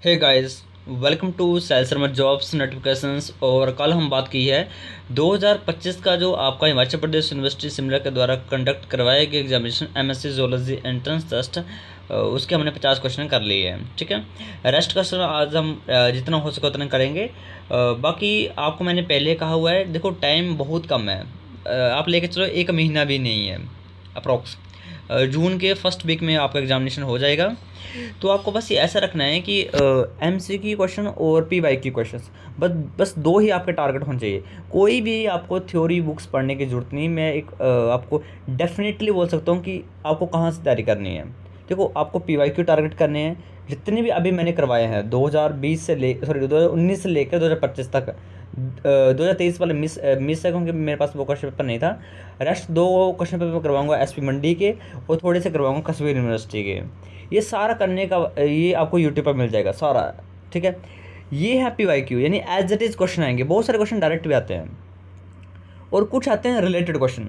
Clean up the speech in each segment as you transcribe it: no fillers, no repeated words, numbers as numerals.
Hey guys, welcome to Sahil Sharma jobs notifications. और कल हम बात की है 2025 का जो आपका हिमाचल प्रदेश यूनिवर्सिटी शिमला के द्वारा कंडक्ट करवाया गया examination MSc zoology entrance test, उसके हमने 50 क्वेश्चन कर लिए हैं। ठीक है, रेस्ट क्वेश्चन आज हम जितना हो सके उतना करेंगे। बाकी आपको मैंने पहले कहा हुआ है, देखो टाइम बहुत कम है। आप लेके चलो, एक महीना भी नहीं है अप्रॉक्स। जून के फर्स्ट वीक में आपका एग्जामिनेशन हो जाएगा। तो आपको बस ये ऐसा रखना है कि MCQ क्वेश्चन और PYQ क्वेश्चन, बस बस दो ही आपके टारगेट होने चाहिए। कोई भी आपको थ्योरी बुक्स पढ़ने की ज़रूरत नहीं। मैं एक आपको डेफिनेटली बोल सकता हूँ कि आपको कहाँ से तैयारी करनी है। देखो, आपको PYQ टारगेट करने हैं। जितने भी अभी मैंने करवाए हैं 2020 से 2019 से लेकर 2025 तक। 2023 वाले मिस है क्योंकि मेरे पास वो क्वेश्चन पेपर नहीं था। रेस्ट दो क्वेश्चन पेपर करवाऊंगा SP मंडी के, और थोड़े से करवाऊंगा कश्मीर यूनिवर्सिटी के। ये सारा करने का ये आपको यूट्यूब पर मिल जाएगा सारा। ठीक है, ये है PYQ, यानी एज इट इज़ क्वेश्चन आएंगे। बहुत सारे क्वेश्चन डायरेक्ट भी आते हैं और कुछ आते हैं रिलेटेड क्वेश्चन,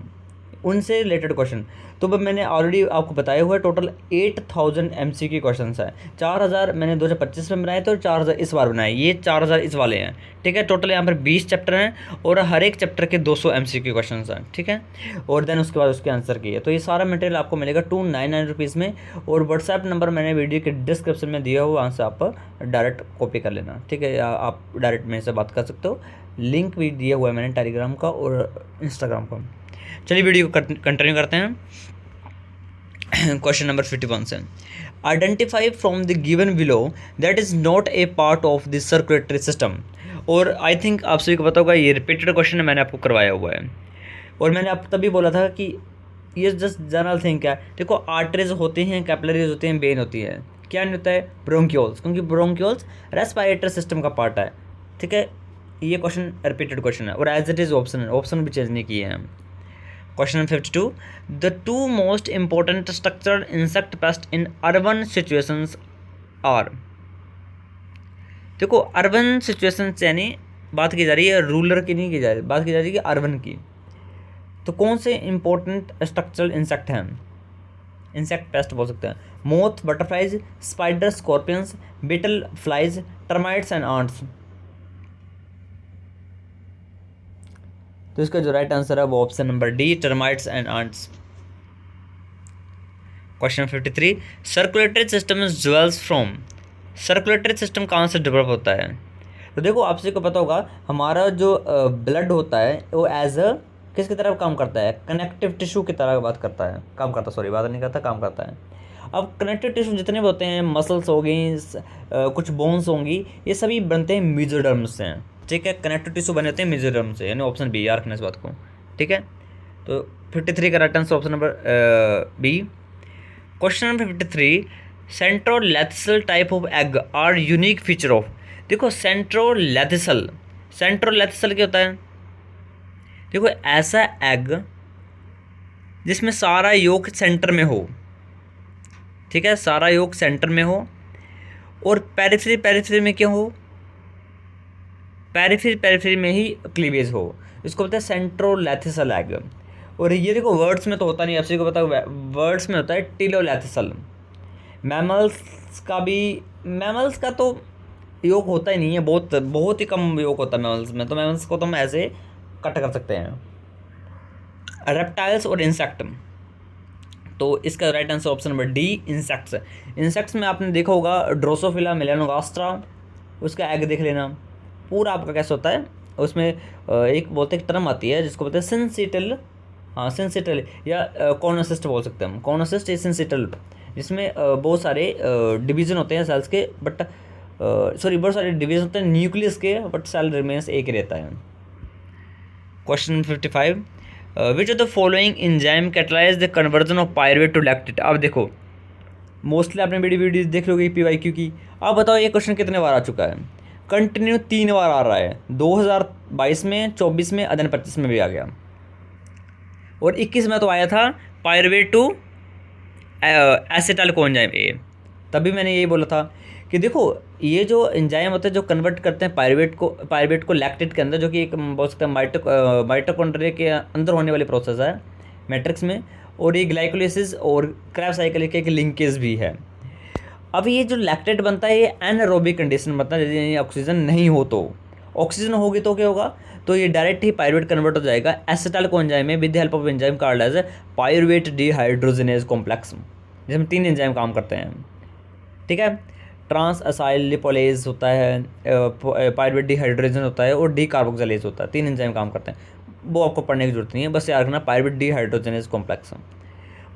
उनसे रिलेटेड क्वेश्चन। तो अब मैंने ऑलरेडी आपको बताया हुआ है, टोटल 8000 MCQ क्वेश्चन हैं। 4000 मैंने 2025 में बनाए थे और 4000 इस बार बनाए। ये 4000 इस वाले हैं। ठीक है, टोटल यहाँ पर 20 चैप्टर हैं और हर एक चैप्टर के 200 MCQ क्वेश्चन हैं। ठीक है, और देन उसके बाद उसके आंसर किए। तो ये सारा मटेरियल आपको मिलेगा 299 रुपीज़ में। और व्हाट्सएप नंबर मैंने वीडियो के डिस्क्रिप्शन में दिया हुआ, वहाँ से आप डायरेक्ट कॉपी कर लेना। ठीक है, या आप डायरेक्ट मेरे से बात कर सकते हो। लिंक भी दिया हुआ है मैंने टेलीग्राम का और इंस्टाग्राम का। चलिए वीडियो को कंटिन्यू करते हैं। क्वेश्चन नंबर 51 से, identify from the given below that is not a part of the circulatory system. और आई थिंक आप सभी को पता होगा, ये रिपीटेड क्वेश्चन है, मैंने आपको करवाया हुआ है। और मैंने आप तभी बोला था कि ये जस्ट जनरल थिंग क्या है। देखो, आर्टरीज होती हैं, कैपिलरीज होती हैं, वेन होती है। क्या नहीं होता है? ब्रोंक्यूल्स, क्योंकि ब्रोंक्यूल्स रेस्पिरेटरी सिस्टम का पार्ट है। ठीक है, ये क्वेश्चन रिपीटेड क्वेश्चन है और एज इट इज़ ऑप्शन भी चेंज नहीं किए हैं। Question number 52. The two most important structural insect pests in urban situations are। देखो, अर्बन सिचुएशंस यानी बात की जा रही है रूरल की, नहीं की जा रही, बात की जा रही है कि अर्बन की। तो कौन से इंपॉर्टेंट स्ट्रक्चरल इंसेक्ट हैं, इंसेक्ट पेस्ट बोल सकते हैं? Moth, butterflies, spider, scorpions, beetle flies, termites and ants. तो इसका जो राइट आंसर है वो option number D, termites and ants. Question 53, circulatory system is develops from. Circulatory system कहाँ से डेवलप होता है? तो देखो, आप सभी को पता होगा, हमारा जो ब्लड होता है वो एज अ किसकी तरह काम करता है? कनेक्टिव टिश्यू की तरह बात करता है, काम करता, सॉरी बात नहीं करता, काम करता है। अब कनेक्टिव टिश्यू जितने भी होते हैं, मसल्स हो गई, कुछ बोन्स होंगी, ये सभी बनते हैं मेसोडर्म से। ठीक है, कनेक्टिव टिश्यू बने होते हैं मेसोडर्म से, यानी ऑप्शन बी, याद रखना इस बात को। ठीक है, तो 53 का right answer option number B. Question number 53, centrolecithal type of egg are unique feature of. देखो, सेंट्रोलैथिसल, सेंट्रोलैथिसल क्या होता है? देखो, ऐसा एग जिसमें सारा योक सेंटर में हो। ठीक है, सारा योक सेंटर में हो और पेरिफेरी, पेरिफेरी में क्या हो? पेरिफेरी, पेरिफेरी में ही क्लीवेज हो। इसको बोलते हैं सेंट्रोलैथिसल एग। और ये देखो, वर्ड्स में तो होता नहीं, आप सभी को पता है, वर्ड्स में होता है टिलोलैथिसल। मैमल्स का भी, मैमल्स का तो योग होता ही नहीं है, बहुत बहुत ही कम योग होता है मैमल्स में। तो मैमल्स को तो हम ऐसे कट कर सकते हैं। रेप्टाइल्स और इंसेक्ट, तो इसका right answer option number D, insects. Insects में आपने देखा होगा ड्रोसोफिला मेलानोगास्ट्रा, उसका एग देख लेना पूरा आपका कैसे होता है। उसमें एक बोलते एक टर्म आती है जिसको बोलते हैं सेंसिटल, हाँ सेंसिटल, या कॉर्नोसिस्ट बोल सकते हैं हम, कॉर्नोसिस्ट या सेंसिटल, जिसमें बहुत सारे डिवीज़न होते हैं सेल्स के, बट सॉरी बहुत सारे डिवीज़न होते हैं न्यूक्लियस के, बट सेल रिमेन्स एक ही रहता है। Question 55, which of the following enzyme catalyse the conversion of pyruvate to lactate. अब देखो, मोस्टली आपने वीडियो देख लोगे PYQ की। अब बताओ, ये क्वेश्चन कितने बार आ चुका है? कंटिन्यू 3 बार आ रहा है, 2022 में, 24 में, अदन 25 में भी आ गया, और 21 में तो आया था pyruvate to acetyl coenzyme A. तभी मैंने यही बोला था कि देखो, ये जो एंजाइम होते हैं जो कन्वर्ट करते हैं पायरुवेट को लैक्टेट के अंदर, जो कि एक बोल सकते हैं माइटोकॉन्ड्रिया के अंदर होने वाली प्रोसेस है मैट्रिक्स में, और ये ग्लाइकोलाइसिस और क्रैब साइकिल के एक लिंकेज भी है। अब ये जो लैक्टेट बनता है ये एनारोबिक कंडीशन बनता है, यदि ऑक्सीजन नहीं हो तो। ऑक्सीजन होगी तो क्या होगा, तो ये डायरेक्ट ही पायरुवेट कन्वर्ट हो जाएगा एसिटाइल कोएंजाइम में with the help of enzyme called as pyruvate dehydrogenase complex, जिसमें 3 एंजाइम काम करते हैं। ठीक है, ट्रांस असाइल लिपोलेज होता है, पायरुवेट डिहाइड्रोजन होता है और डी कार्बोक्सिलेज होता है। 3 एंजाइम काम करते हैं, वो आपको पढ़ने की जरूरत नहीं है, बस याद रखना पायरुवेट डिहाइड्रोजनेज कॉम्प्लेक्स।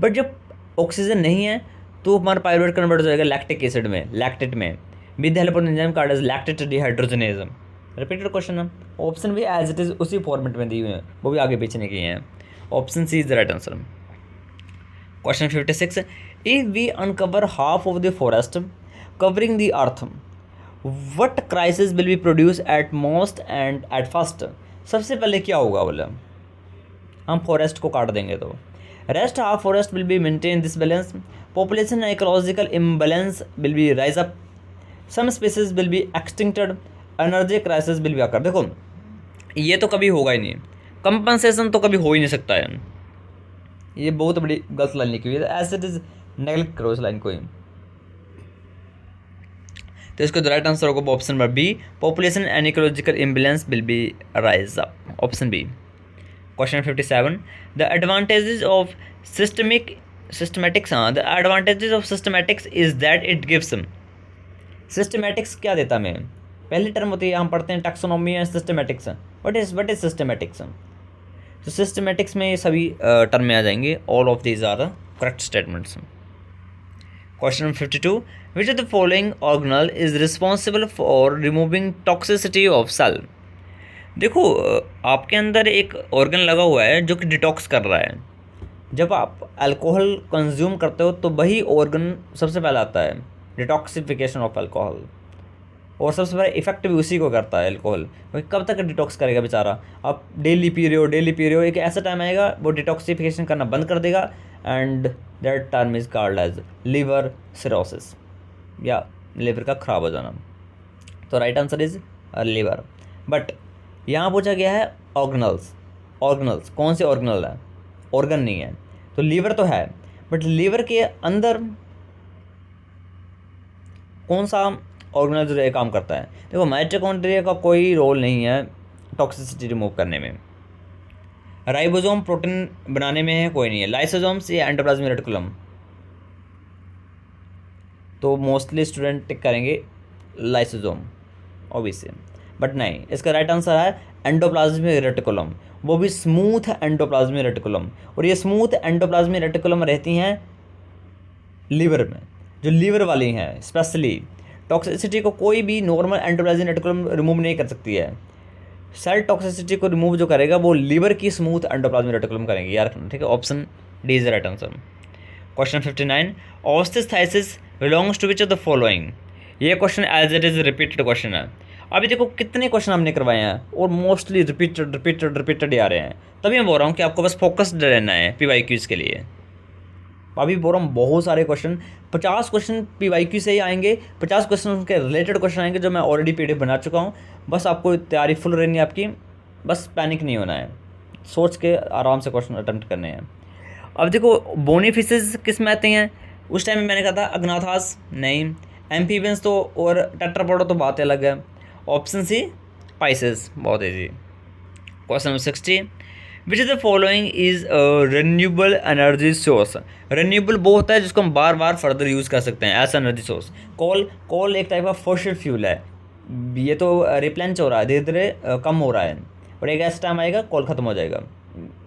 बट जब ऑक्सीजन नहीं है तो हमारा पायरुवेट कन्वर्ट हो जाएगा लैक्टिक एसिड में, लैक्टेट में with the help of enzyme called as lactate dehydrogenase. Repeated question है, ऑप्शन भी एज इट इज उसी फॉर्मेट में दी हुई है, वो भी आगे पीछे नहीं किए हैं। Option C is the right answer. Question 56, if we uncover half of the forest covering the earth what crisis will be produce at most and at first. सबसे पहले क्या होगा बोले, हम फॉरेस्ट को काट देंगे तो rest half forest will be maintain this balance, population ecological imbalance will be rise up, some species will be extincted, energy crisis will be occur. देखो ये तो कभी होगा ही नहीं, कंपनसेशन तो कभी हो ही नहीं सकता है, ये बहुत बड़ी गलत लाइन लिखी हुई है, एज इट इज नेगलेक्ट करो इस लाइन को ही। तो इसको राइट आंसर होगा option number B, population and ecological imbalance will be rise up, option B. Question 57, the advantages of systematics, हाँ the advantages of systematics is that it gives. Systematics क्या देता हमें, पहली टर्म होती है हम पढ़ते हैं taxonomy and systematics. What is systematics, तो सिस्टमेटिक्स में ये सभी टर्म में आ जाएंगे, all of these are the correct statements. Question 52, which of the following organelle is responsible for removing toxicity of cell. देखो आपके अंदर एक ऑर्गन लगा हुआ है जो कि डिटॉक्स कर रहा है, जब आप अल्कोहल कंज्यूम करते हो तो वही ऑर्गन सबसे पहले आता है, डिटॉक्सिफिकेशन ऑफ अल्कोहल, और सबसे पहले इफेक्ट भी उसी को करता है अल्कोहल। भाई कब तक डिटॉक्स करेगा बेचारा, आप डेली पी रहे हो, एक ऐसा टाइम आएगा वो डिटॉक्सिफिकेशन करना बंद कर देगा, and that term is called as liver cirrhosis, या लिवर का खराब हो जाना। तो right answer is liver. But यहाँ पूछा गया है ऑर्गेनल्स कौन से ऑर्गेनल है, ऑर्गन नहीं है, तो लीवर तो है, बट लीवर के अंदर कौन सा ऑर्गेनल जो काम करता है। देखो माइटोकॉन्ड्रिया का कोई रोल नहीं है टॉक्सिसिटी रिमूव करने में, राइबोसोम प्रोटीन बनाने में है कोई नहीं है, लाइसोसोम्स या एंडोप्लाज्मिक रेटिकुलम, तो मोस्टली स्टूडेंट टिक करेंगे लाइसोसोम ऑब्वियसली, बट नहीं, इसका राइट आंसर है एंडोप्लाज्मिक रेटिकुलम, वो भी स्मूथ एंडोप्लाज्मिक रेटिकुलम, और ये स्मूथ एंडोप्लाज्मिक रेटिकुलम रहती हैं लीवर में, जो लीवर वाली हैं स्पेशली। टॉक्सिसिटी को कोई भी नॉर्मल एंडोप्लाज्मिक रेटिकुलम रिमूव नहीं कर सकती है, सेल टॉक्सिसिटी को रिमूव जो करेगा वो लीवर की स्मूथ एंडोप्लाज्मिक रेटिकुलम करेंगे, याद रखना, ठीक है। Option D is the right answer. Question 59, osteichthyes belongs to which of the following. ये question as it is repeated question है। अभी देखो कितने क्वेश्चन हमने करवाए हैं और मोस्टली रिपीटेड आ रहे हैं, तभी मैं बोल रहा हूँ कि आपको बस फोकस्ड रहना है PYQs के लिए। अभी बोल रहा हूँ बहुत सारे क्वेश्चन, 50 क्वेश्चन PYQ से ही आएंगे, 50 क्वेश्चन के रिलेटेड क्वेश्चन आएंगे जो मैं ऑलरेडी PDF बना चुका हूँ। बस आपको तैयारी फुल रहनी है आपकी, बस पैनिक नहीं होना है, सोच के आराम से क्वेश्चन अटेम्प्ट करने हैं। अब देखो बोनी फिशेज किस में आते हैं, उस टाइम में मैंने कहा था अग्नाथास नहीं, एम्फीबियंस तो और टेट्रापोडा तो बात अलग है। ऑप्शन सी पाइसेस, बहुत easy. Question number 60, which is the following is renewable energy source. Renewable वो होता है जिसको हम बार बार फर्दर यूज़ कर सकते हैं एज एनर्जी सोर्स। कोल एक टाइप का फॉसिल फ्यूल है, ये तो रिप्लेंच हो रहा है, धीरे धीरे कम हो रहा है, और एक ऐसा टाइम आएगा कोल ख़त्म हो जाएगा,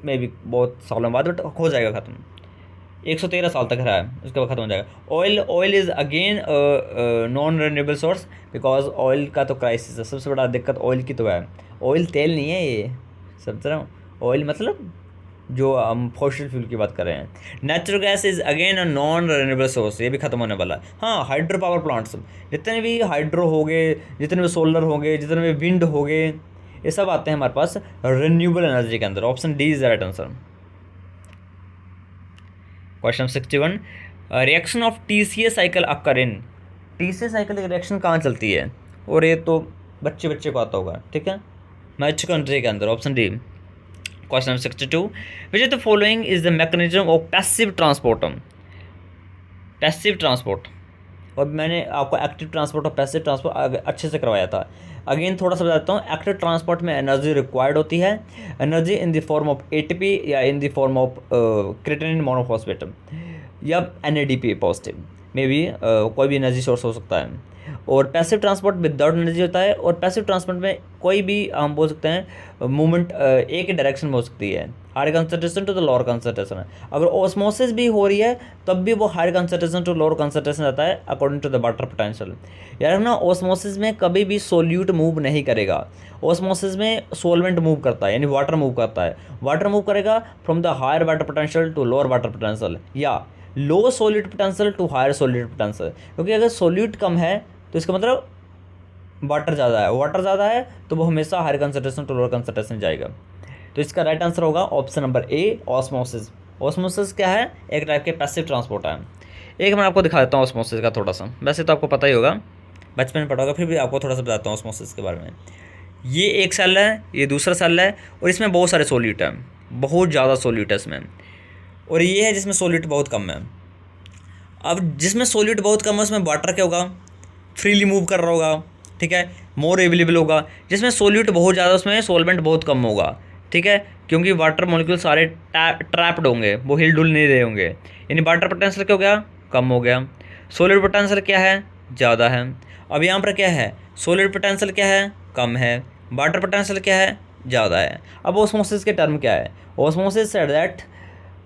मे बी बहुत सालों बाद, बट हो जाएगा ख़त्म, 113 साल तक रहा है, उसके बाद ख़त्म हो जाएगा। Oil is again non renewable source, because oil का तो क्राइसिस है, सबसे बड़ा दिक्कत ऑयल की तो है। ऑयल तेल नहीं है ये, समझ रहा हूँ, ऑयल मतलब जो हम फॉसिल फ्यूल की बात कर रहे हैं। Natural gas is again a non renewable source, ये भी खत्म होने वाला है। हाँ, हाइड्रो पावर प्लांट्स, जितने भी हाइड्रो हो गए, जितने भी सोलर हो गए, जितने भी विंड हो गए, ये सब आते हैं हमारे पास रिन्यूएबल एनर्जी के अंदर। Option D is the right answer. Question 61, reaction of TCA cycle occur in. TCA cycle की रिएक्शन कहाँ चलती है, और ये तो बच्चे को आता होगा, ठीक है, माइटोकॉन्ड्रिया के अंदर। Option D. Question number 62, which of the following is the mechanism of passive transport. Passive transport, और मैंने आपको एक्टिव ट्रांसपोर्ट और पैसिव ट्रांसपोर्ट अच्छे से करवाया था। अगेन थोड़ा सा बताता हूँ। एक्टिव ट्रांसपोर्ट में एनर्जी रिक्वायर्ड होती है, energy in the form of ATP या in the form of creatinine monophosphate या NADP पॉजिटिव में भी कोई भी एनर्जी सोर्स हो सकता है। और पैसिव ट्रांसपोर्ट विदाउट एनर्जी होता है, और पैसिव ट्रांसपोर्ट में कोई भी हम बोल सकते हैं मूवमेंट एक ही डायरेक्शन में हो सकती है, higher concentration to the lower concentration. अगर ऑस्मोसिस भी हो रही है तब भी वो higher concentration to lower concentration रहता है according to the water potential. यार ना, ऑस्मोसिस में कभी भी सोल्यूट मूव नहीं करेगा, ऑस्मोसिस में सोलवेंट मूव करता है, यानी वाटर मूव करता है। वाटर मूव करेगा from the higher water potential to lower water potential या low solute potential to higher solute potential. क्योंकि अगर सोल्यूट कम है तो इसका मतलब वाटर ज़्यादा है, वाटर ज़्यादा है तो वो हमेशा higher concentration to lower concentration जाएगा। तो इसका राइट आंसर होगा option number A, osmosis. Osmosis क्या है? एक टाइप के पैसिव ट्रांसपोर्ट है। एक मैं आपको दिखा देता हूँ ऑस्मोसिस का थोड़ा सा, वैसे तो आपको पता ही होगा, बचपन में पढ़ा होगा, फिर भी आपको थोड़ा सा बताता हूँ ऑस्मोसिस के बारे में। ये एक सेल है, ये दूसरा सेल है, और इसमें बहुत सारे सोल्यूट हैं, बहुत ज़्यादा सोल्यूट है इसमें। और ये है जिसमें सोल्यूट बहुत कम है। अब जिसमें सोल्यूट बहुत कम है उसमें वाटर क्या होगा? फ्रीली मूव कर रहा होगा, ठीक है, मोर अवेलेबल होगा। जिसमें सोल्यूट बहुत ज़्यादा उसमें सोलवेंट बहुत कम होगा, ठीक है, क्योंकि वाटर मॉलिक्यूल सारे ट्रैप्ड होंगे, वो हिल डुल नहीं रहे होंगे, यानी वाटर पोटेंशियल क्या हो गया? कम हो गया। सोल्यूट पोटेंशियल क्या है? ज़्यादा है। अब यहाँ पर क्या है? सोल्यूट पोटेंशियल क्या है? कम है। वाटर पोटेंशियल क्या है? ज़्यादा है। अब ऑस्मोसिस के टर्म क्या है? Osmosis said that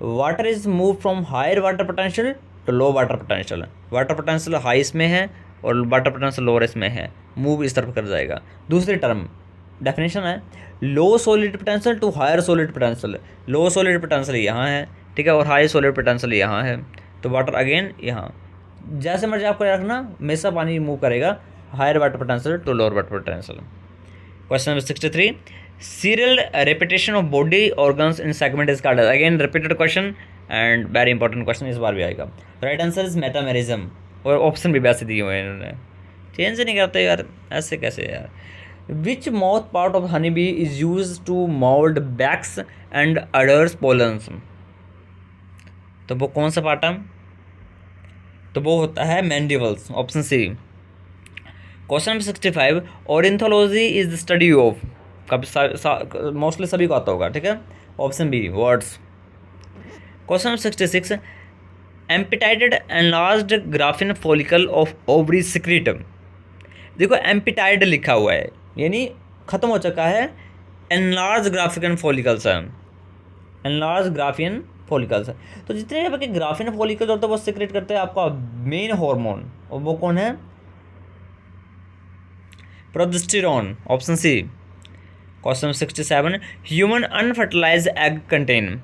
water is move from higher water potential to low water potential. Water potential high इसमें है और वाटर पोटेंशियल लोअर इसमें है, मूव इस तरफ कर जाएगा। दूसरी टर्म डेफिनेशन है low solid potential to higher solid potential. Low solid potential यहाँ है, ठीक है, और हाई सॉलिड पोटेंशियल यहाँ है, तो वाटर अगेन यहाँ। जैसे मर्जी आपको रखना, हमेशा पानी मूव करेगा higher water potential to lower water potential. Question number 63, serial repetition of body organs in segment is called. Again repeated question and very important question, इस बार भी आएगा। राइट आंसर इज मेटामेरिज्म, और ऑप्शन भी वैसे दिए हुए हैं इन्होंने, चेंज नहीं करते यार, ऐसे कैसे यार। Which mouth part of honey bee is use to mould backs and udders pollens. तो वो कौन सा पार्ट है? तो वो होता है mandibles, option C. Question number 65, ornithology is the study of. कब मोस्टली सभी को आता होगा, ठीक है, option B birds. Question number 66, एम्पिटाइटेड enlarged graafian follicle of ovary secrete. देखो एम्पिटाइड लिखा हुआ है, यानी ख़त्म हो चुका है, एनलार्ज ग्राफिकन फॉलिकल्स है, एनलार्ज ग्राफियन फॉलिकल्स है। तो जितने यहाँ पे ग्राफिन फॉलिकल्स होते हैं वो सिक्रेट करते हैं आपका मेन हार्मोन, और वो कौन है? Progesterone, option C. Question 67, human unfertilise egg contain.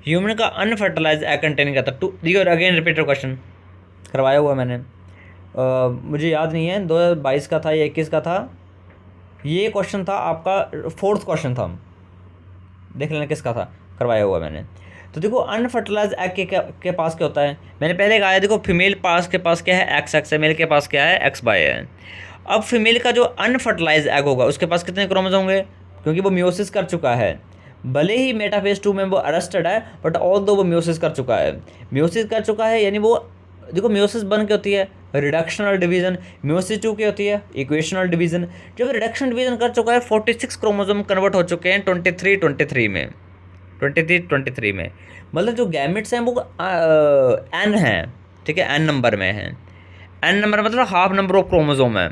Human का अनफर्टिलाइज एग कंटेन क्या था? देखिए अगेन रिपीटेड क्वेश्चन करवाया हुआ मैंने, मुझे याद नहीं है 2022 का था या 21 का था। ये क्वेश्चन था आपका 4th क्वेश्चन था, देख लेना किसका था, करवाया हुआ मैंने। तो देखो अनफर्टिलाइज एग के पास क्या होता है, मैंने पहले कहा है, देखो फीमेल के पास क्या है? XX है, मेल के पास क्या है? XY है। अब फीमेल का जो अनफर्टिलाइज एग होगा उसके पास कितने क्रोमोसोम होंगे? क्योंकि वो म्योसिस कर चुका है, भले ही मेटाफेज 2 में वो अरेस्टेड है, बट ऑल दो वो म्योसिस कर चुका है। म्योसिस कर चुका है यानी वो, देखो म्योसिस 1 क्या होती है? Reductional division. म्योसिस 2 क्या होती है? Equational division. जब रिडक्शन डिवीजन कर चुका है 46 क्रोमोसोम कन्वर्ट हो चुके हैं 23 में, 23 में, मतलब जो गैमेट्स हैं वो N है, ठीक है, N नंबर में है। N नंबर मतलब हाफ नंबर ऑफ क्रोमोसोम है।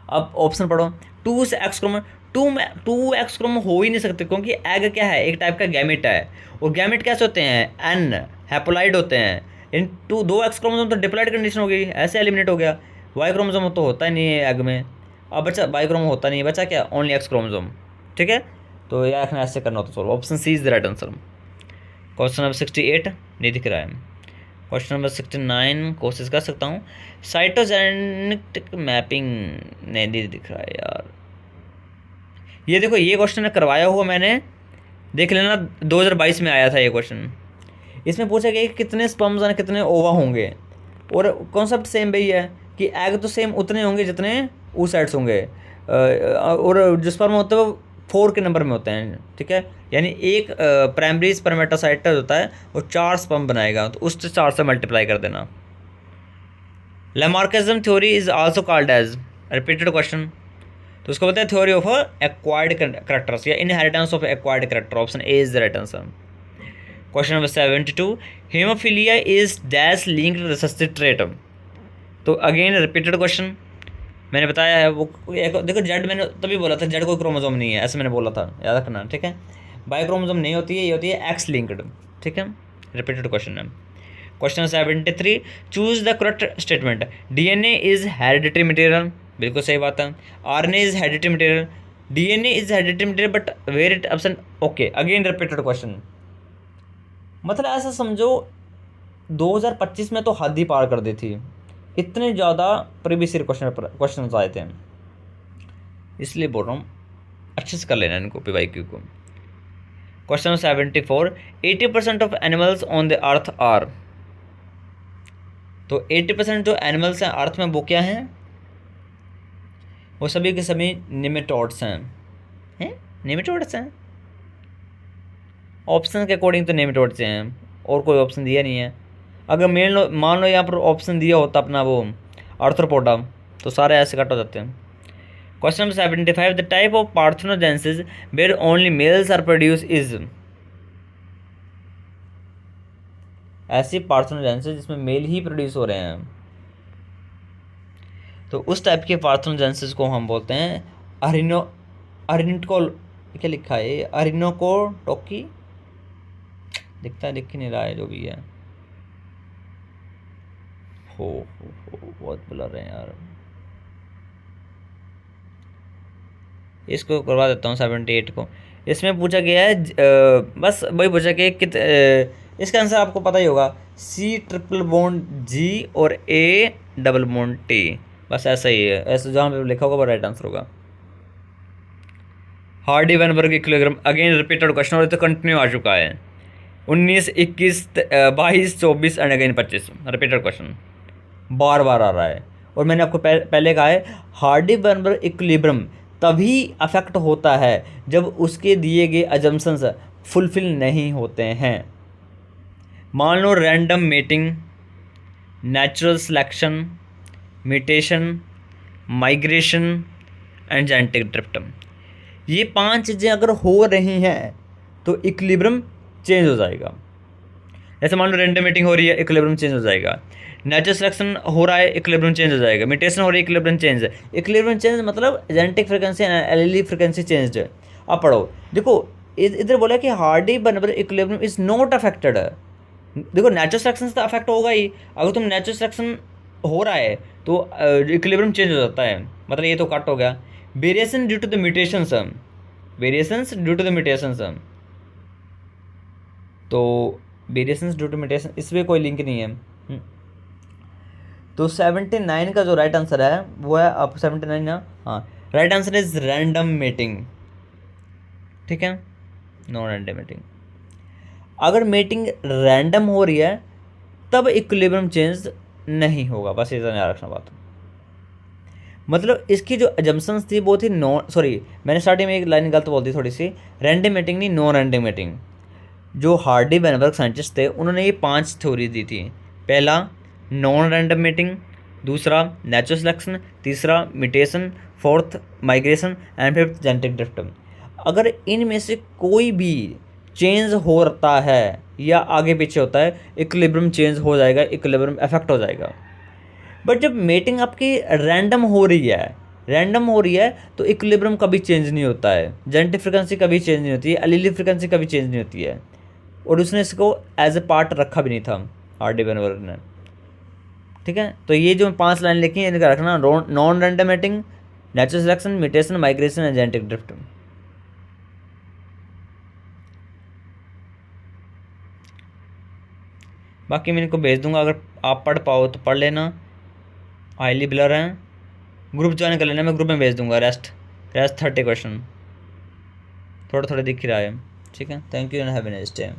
अब ऑप्शन पढ़ो, 2 से X क्रोमोसोम, 2X क्रोमोसोम हो ही नहीं सकते, क्योंकि एग क्या है? एक टाइप का गैमेट है, और गैमेट कैसे होते हैं? N हैप्लॉइड होते हैं। इन 2X क्रोमोसोम तो डिप्लॉइड कंडीशन हो गई, ऐसे एलिमिनेट हो गया। Y क्रोमोसोम तो होता ही नहीं है एग में, अब बचा Y क्रोमोसोम होता नहीं है, बचा क्या? ओनली X क्रोमोसोम, ठीक है। तो यह रखना, ऐसे करना होता है। Option C is the right answer. Question number 68 नहीं दिख रहा है। क्वेश्चन नंबर 69 कोशिश कर सकता हूँ। साइटोजेनेटिक मैपिंग नहीं दिख रहा है यार। ये देखो, ये क्वेश्चन करवाया हुआ मैंने, देख लेना, 2022 में आया था ये क्वेश्चन। इसमें पूछा गया कि कितने स्पर्म्स और कितने ओवा होंगे, और कॉन्सेप्ट सेम वही है कि एग तो सेम उतने होंगे जितने oocytes होंगे, और जो स्पर्म होते हैं वो 4 के नंबर में होते हैं, ठीक है, यानी एक प्राइमरी स्पर्मेटोसाइट होता है वो 4 स्पर्म बनाएगा, तो उससे 4 से मल्टीप्लाई कर देना। Lamarckism theory is also called as, repeated question, तो उसको बोलते हैं थ्योरी ऑफ एक्वायर्ड करेक्टर्स या inheritance of acquired character. Option A is the right answer. Question number 72, haemophilia is dash linked recessive trait. तो again repeated question, मैंने बताया है वो देखो जेड, मैंने तभी बोला था जेड कोई क्रोमोसोम नहीं है, ऐसे मैंने बोला था, याद रखना, ठीक है। बाई क्रोमोसोम नहीं होती है, ये होती है एक्स लिंक्ड, ठीक है। रिपीटेड क्वेश्चन है। Question 73, choose the correct statement. DNA is hereditary material, बिल्कुल सही बात है। RNA is hereditary material, DNA is hereditary material but where it absent, okay. Again repeated question, मतलब ऐसा समझो 2025 में तो हद ही पार कर दी थी, इतने ज़्यादा प्रीवियस ईयर क्वेश्चन आए थे, इसलिए बोल रहा हूँ अच्छे से कर लेना इनको PYQ को। Question 74, 80% of animals on the earth are. तो 80% जो एनिमल्स हैं अर्थ में वो क्या हैं? वो सभी के सभी निमेटोड्स हैं निमेटोड्स हैं। ऑप्शन के अकॉर्डिंग तो निमेटोड्स हैं, और कोई ऑप्शन दिया नहीं है। अगर मान लो यहाँ पर ऑप्शन दिया होता अपना वो आर्थ्रोपोडा, तो सारे ऐसे कट हो जाते हैं। Question number 75, the type of parthenogenesis where only males are produce is. ऐसी पार्थेनोजेनेसिस जिसमें मेल ही प्रोड्यूस हो रहे हैं, तो उस टाइप के पार्थेनोजेनेसिस को हम बोलते हैं अरिनोको, क्या लिखा है, अरिनोकोटोकी, दिखता है, दिख ही नहीं रहा है, जो भी है। हो बहुत बुला रहे हैं यार, इसको करवा देता हूँ 78 को। इसमें पूछा गया है बस वही पूछा गया कि इसका आंसर आपको पता ही होगा, C�BG और A�BT, बस ऐसा ही है, ऐसा जहाँ पे लिखा होगा वो राइट आंसर होगा। Hardy Weinberg equilibrium, again repeated question, और तो कंटिन्यू आ चुका है 19, 21, 22, 24 एंड अगेन 25, रिपीटेड क्वेश्चन बार बार आ रहा है। और मैंने आपको पहले कहा है हार्डी वेनबर्ग इक्विलिब्रियम तभी अफेक्ट होता है जब उसके दिए गए अजम्पशंस फुलफिल नहीं होते हैं। मान लो random mating, natural selection, mutation, migration and genetic drift, ये 5 चीज़ें अगर हो रही हैं तो इक्विलिब्रियम चेंज हो जाएगा। जैसे मान लो रैंडम मेटिंग हो रही है, इक्विलिब्रियम चेंज हो जाएगा। नेचुरल सिलेक्शन हो रहा है, इक्विलिब्रियम चेंज हो जाएगा। म्यूटेशन हो रही है, इक्विलिब्रियम चेंज है। इक्विलिब्रियम चेंज मतलब genetic frequency, allele frequency change है। अब पढ़ो, देखो इधर बोला कि Hardy Weinberg equilibrium is not affected. देखो नेचुरल सिलेक्शन से तो अफेक्ट होगा ही, अगर तुम नेचुरल सिलेक्शन हो रहा है तो इक्विलिब्रियम चेंज हो जाता है, मतलब ये तो कट हो गया। Variation due to the mutations, variations due to the mutations, तो वेरिएशंस ड्यू टू म्यूटेशन, इसमें कोई लिंक नहीं है। तो 79 का जो राइट आंसर है वो है, आप 79 ना, हाँ, right answer is random mating, ठीक है, नॉन रैंडम मेटिंग। अगर मेटिंग रैंडम हो रही है तब इक्विलिब्रियम चेंज नहीं होगा, बस इतना याद रखना बात। मतलब इसकी जो अजम्पशंस थी वो थी मैंने स्टार्टिंग में एक लाइन गलत बोल दी थोड़ी सी, रैंडम मेटिंग नहीं, नॉन रैंडम मेटिंग। जो हार्डी वेनबर्ग साइंटिस्ट थे उन्होंने ये 5 थ्योरी दी थी। पहला नॉन रैंडम मेटिंग, दूसरा नेचुरल सिलेक्शन, तीसरा mutation, fourth migration and fifth genetic drift. अगर इनमें से कोई भी चेंज होता है या आगे पीछे होता है, इक्विलिब्रियम चेंज हो जाएगा, इक्विलिब्रियम अफेक्ट हो जाएगा। बट जब मेटिंग आपकी रैंडम हो रही है तो इक्विलिब्रियम कभी चेंज नहीं होता है, जेनेटिक फ्रीक्वेंसी कभी चेंज नहीं होती है, एलीली फ्रीक्वेंसी कभी चेंज नहीं होती है। और उसने इसको एज ए पार्ट रखा भी नहीं था हार्डी वेनबर्ग ने, ठीक है। तो ये जो 5 लाइन लिखी है इनका रखना, non random mating, natural selection, mutation, migration and genetic drift. बाकी मैं इनको भेज दूंगा, अगर आप पढ़ पाओ तो पढ़ लेना, हाईली ब्लर हैं, ग्रुप ज्वाइन कर लेना, मैं ग्रुप में भेज दूंगा। रेस्ट 30 क्वेश्चन थोड़ा थोड़ा दिख ही रहा है, ठीक है। Thank you and have a nice day.